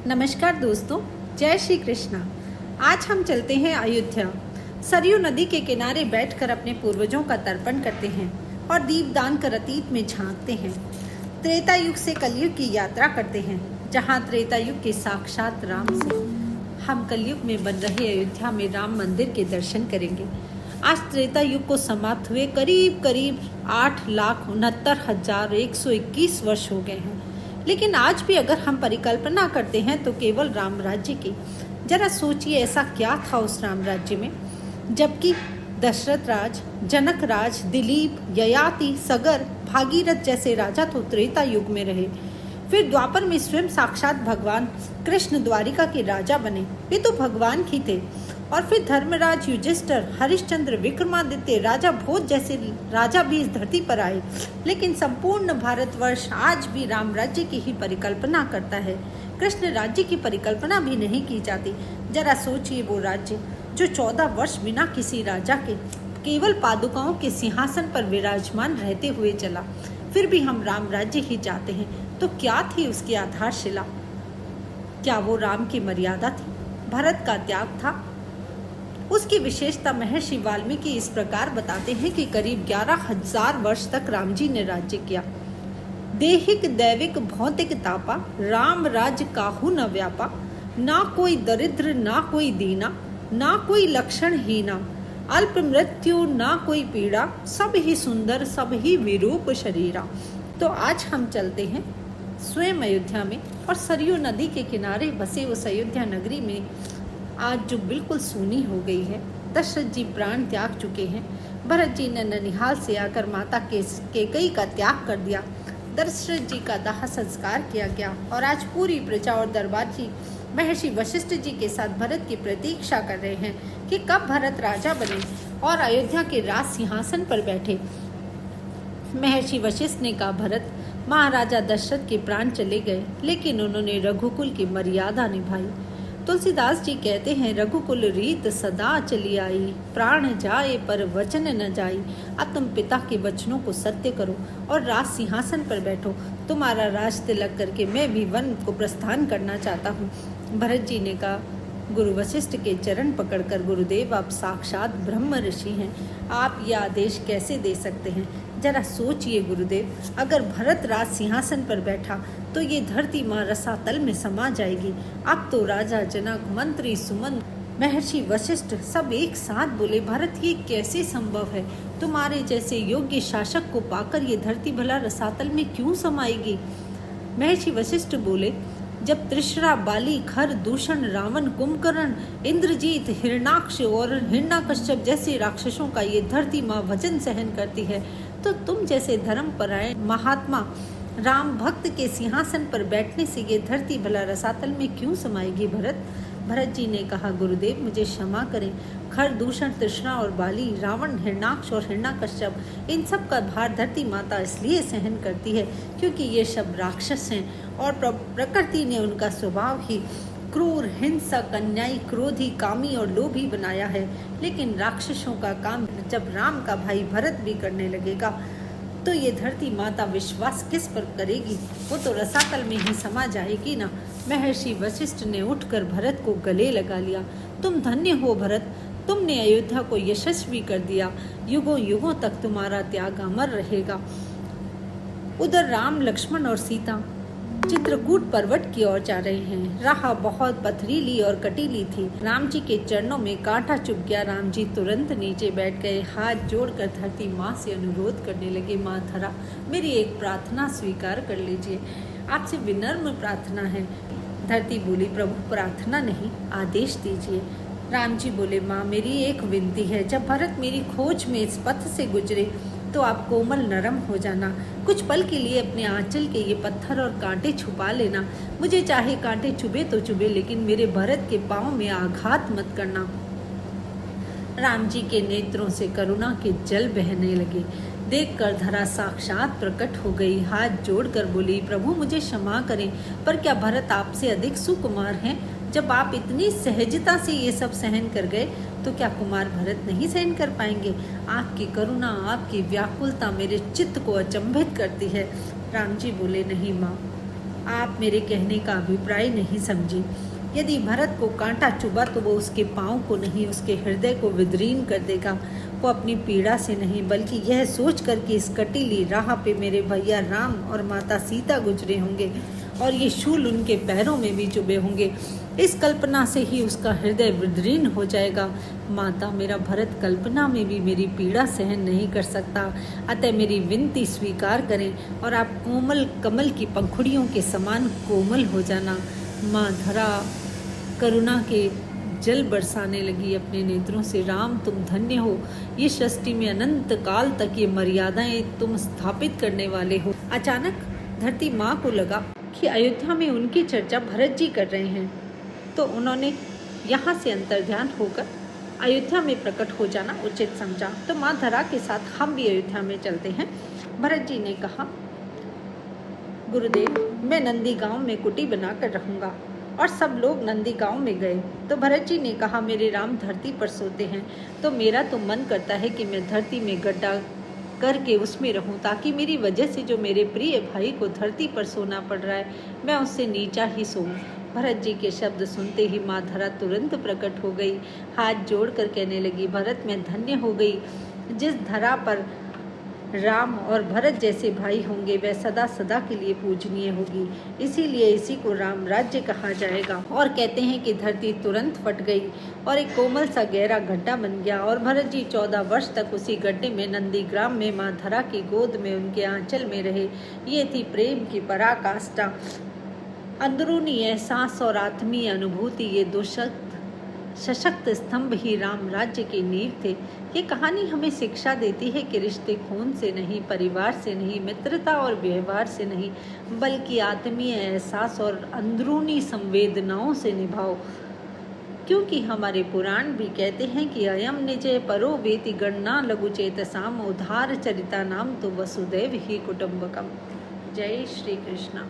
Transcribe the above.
नमस्कार दोस्तों, जय श्री कृष्णा। आज हम चलते हैं अयोध्या। सरयू नदी के किनारे बैठकर अपने पूर्वजों का तर्पण करते हैं और दीपदान कर अतीत में झांकते हैं। त्रेता युग से कलयुग की यात्रा करते हैं, जहां त्रेता युग के साक्षात राम से हम कलयुग में बन रहे अयोध्या में राम मंदिर के दर्शन करेंगे। आज त्रेता युग को समाप्त हुए करीब 8,69,121 वर्ष हो गए हैं, लेकिन आज भी अगर हम परिकल्पना करते हैं तो केवल राम राज्य की। जरा सोचिए, ऐसा क्या था उस राम राज्य में, जबकि दशरथ राज, जनक राज, दिलीप, ययाति, सगर, भागीरथ जैसे राजा तो त्रेता युग में रहे। फिर द्वापर में स्वयं साक्षात भगवान कृष्ण द्वारिका के राजा बने, वे तो भगवान ही थे। और फिर धर्मराज, युधिष्ठिर, हरिश्चंद्र, विक्रमादित्य, राजा भोज जैसे राजा भी इस धरती पर आए। लेकिन संपूर्ण भारतवर्ष आज भी राम राज्य की ही परिकल्पना करता है, कृष्ण राज्य की परिकल्पना भी नहीं की जाती। जरा सोचिए, वो राज्य जो 14 वर्ष बिना किसी राजा के केवल पादुकाओं के सिंहासन पर विराजमान रहते हुए चला, फिर भी हम राम राज्य ही चाहते हैं। तो क्या थी उसकी आधारशिला? क्या वो राम की मर्यादा थी, भरत का त्याग था? उसकी विशेषता महर्षि वाल्मीकि इस प्रकार बताते हैं कि करीब 11,000 वर्ष तक राम जी ने राज्य किया। देहिक दैविक भौतिक तापा, राम राज्य काहू न व्यापा। ना कोई दरिद्र ना कोई दीना, ना कोई लक्षण हीना। अल्प मृत्यु ना कोई पीड़ा, सब ही सुंदर सब ही विरूप शरीरा। तो आज हम चलते हैं स्वयं अयोध्या में, और सरयू नदी के किनारे बसे उस अयोध्या नगरी में आज जो बिल्कुल सूनी हो गई है। दशरथ जी प्राण त्याग चुके हैं, भरत जी ने ननिहाल से आकर माता कैकेयी का त्याग कर दिया, दशरथ जी का दाह संस्कार किया गया, और आज पूरी प्रजा और दरबार जी महर्षि वशिष्ठ जी के साथ भरत की प्रतीक्षा कर रहे हैं कि कब भरत राजा बने और अयोध्या के राज सिंहासन पर बैठे। महर्षि वशिष्ठ ने कहा, भरत, महाराजा दशरथ के प्राण चले गए, लेकिन उन्होंने रघुकुल की मर्यादा निभाई। तुलसीदास जी कहते हैं, रघुकुल रीत सदा चली आई, प्राण जाए पर वचन न जाई। अब तुम पिता के वचनों को सत्य करो और राज सिंहासन पर बैठो। तुम्हारा राज तिलक करके मैं भी वन को प्रस्थान करना चाहता हूँ। भरत जी ने कहा, गुरु वशिष्ठ के चरण पकड़कर, गुरुदेव आप साक्षात ब्रह्म ऋषि हैं, आप यह आदेश कैसे दे सकते हैं? जरा सोचिए गुरुदेव, अगर भरत राज सिंहासन पर बैठा तो ये धरती माँ रसातल में समा जाएगी। अब तो राजा, जनक, मंत्री, सुमंत, महर्षि वशिष्ठ सब एक साथ बोले, भरत ये कैसे संभव है? तुम्हारे जैसे योग्य शासक को पाकर ये धरती भला रसातल में क्यों समाएगी? महर्षि वशिष्ठ बोले, जब तृष्णा, बाली, खर, दूषण, रावण, कुंभकर्ण, इंद्रजीत, हिरणाक्ष और हिरण्यकश्यप जैसे राक्षसों का ये धरती माँ वजन सहन करती है, तो तुम जैसे धर्मपरायण महात्मा राम भक्त के सिंहासन पर बैठने से ये धरती भला रसातल में क्यों समाएगी? भरत जी ने कहा, गुरुदेव मुझे क्षमा करें, खर, दूषण, तृष्णा और बाली, रावण, हिरणाक्ष और हिरण्यकश्यप, इन सब का भार धरती माता इसलिए सहन करती है क्योंकि ये सब राक्षस हैं और प्रकृति ने उनका स्वभाव ही क्रूर, हिंसक, अन्यायी, क्रोधी, कामी और लोभी बनाया है। लेकिन राक्षसों का काम जब राम का भाई भरत भी करने लगेगा तो ये धरती माता विश्वास किस पर करेगी? वो तो रसातल में ही समा जाएगी ना। महर्षि वशिष्ठ ने उठकर भरत को गले लगा लिया। तुम धन्य हो भरत, तुमने अयोध्या को यशस्वी कर दिया, युगों युगों तक तुम्हारा त्याग अमर रहेगा। उधर राम, लक्ष्मण और सीता चित्रकूट पर्वत की ओर जा रहे हैं। राह बहुत पथरीली और कटीली थी। राम जी के चरणों में कांटा चुभ गया। राम जी तुरंत नीचे बैठ गए, हाथ जोड़कर धरती माँ से अनुरोध करने लगे, माँ धरा, मेरी एक प्रार्थना स्वीकार कर लीजिए, आपसे विनम्र प्रार्थना है। धरती बोली, प्रभु प्रार्थना नहीं, आदेश दीजिए। राम जी बोले, माँ मेरी एक विनती है, जब भरत मेरी खोज में इस पथ से गुजरे तो आप कोमल नरम हो जाना, कुछ पल के लिए अपने आंचल के ये पत्थर और कांटे छुपा लेना। मुझे चाहे कांटे चुभे तो चुभे, लेकिन मेरे भरत के पाँव में आघात मत करना। राम जी के नेत्रों से करुणा के जल बहने लगे। देखकर धरा साक्षात प्रकट हो गई, हाथ जोड़कर बोली, प्रभु मुझे क्षमा करें, पर क्या भरत आपसे अधिक सुकुमार हैं? जब आप इतनी सहजता से ये सब सहन कर गए तो क्या कुमार भरत नहीं सहन कर पाएंगे? आपकी करुणा, आपकी व्याकुलता मेरे चित्त को अचंभित करती है। राम जी बोले, नहीं माँ, आप मेरे कहने का अभिप्राय नहीं समझी। यदि भरत को कांटा चुभा तो वो उसके पाँव को नहीं, उसके हृदय को विदीर्ण कर देगा। वो अपनी पीड़ा से नहीं, बल्कि यह सोच कर कि इस कटीली राह पे मेरे भैया राम और माता सीता गुजरे होंगे और ये शूल उनके पैरों में भी चुभे होंगे, इस कल्पना से ही उसका हृदय विदीर्ण हो जाएगा। माता, मेरा भरत कल्पना में भी मेरी पीड़ा सहन नहीं कर सकता, अतः मेरी विनती स्वीकार करें और आप कोमल कमल की पंखुड़ियों के समान कोमल हो जाना। माँ धरा करुणा के जल बरसाने लगी अपने नेत्रों से। राम, तुम धन्य हो, ये सृष्टि में अनंत काल तक ये मर्यादाएं तुम स्थापित करने वाले हो। अचानक धरती माँ को लगा कि अयोध्या में उनकी चर्चा भरत जी कर रहे हैं, तो उन्होंने यहाँ से अंतर्ध्यान होकर अयोध्या में प्रकट हो जाना उचित समझा। तो माँ धरा के साथ हम भी अयोध्या में चलते हैं। भरत जी ने कहा, गुरुदेव, मैं नंदी गांव में कुटी बनाकर रहूँगा। और सब लोग नंदी गांव में गए। तो भरत जी ने कहा, मेरे राम धरती पर सोते हैं, तो मेरा तो मन करता है कि मैं धरती में गड्ढा करके उसमें रहूं, ताकि मेरी वजह से जो मेरे प्रिय भाई को धरती पर सोना पड़ रहा है, मैं उससे नीचा ही सोऊं। भरत जी के शब्द सुनते ही माँ धरा तुरंत प्रकट हो गई, हाथ जोड़कर कहने लगी, भरत मैं धन्य हो गई। जिस धरा पर राम और भरत जैसे भाई होंगे वह सदा सदा के लिए पूजनीय होगी, इसीलिए इसी को राम राज्य कहा जाएगा। और कहते हैं कि धरती तुरंत फट गई और एक कोमल सा गहरा गड्ढा बन गया और भरत जी 14 वर्ष तक उसी गड्ढे में नंदीग्राम में माँ धरा की गोद में उनके आंचल में रहे। ये थी प्रेम की पराकाष्ठा। अंदरूनी एहसास और आत्मीय अनुभूति, ये दो सशक्त स्तंभ ही राम राज्य की नींव थे। ये कहानी हमें शिक्षा देती है कि रिश्ते खून से नहीं, परिवार से नहीं, मित्रता और व्यवहार से नहीं, बल्कि आत्मीय एहसास और अंदरूनी संवेदनाओं से निभाओ। क्योंकि हमारे पुराण भी कहते हैं कि अयम निजय परो वेति गणना लघु चेतसाम उद्धार चरिता नाम तो वसुदैव ही कुटुंबकम। जय श्री कृष्ण।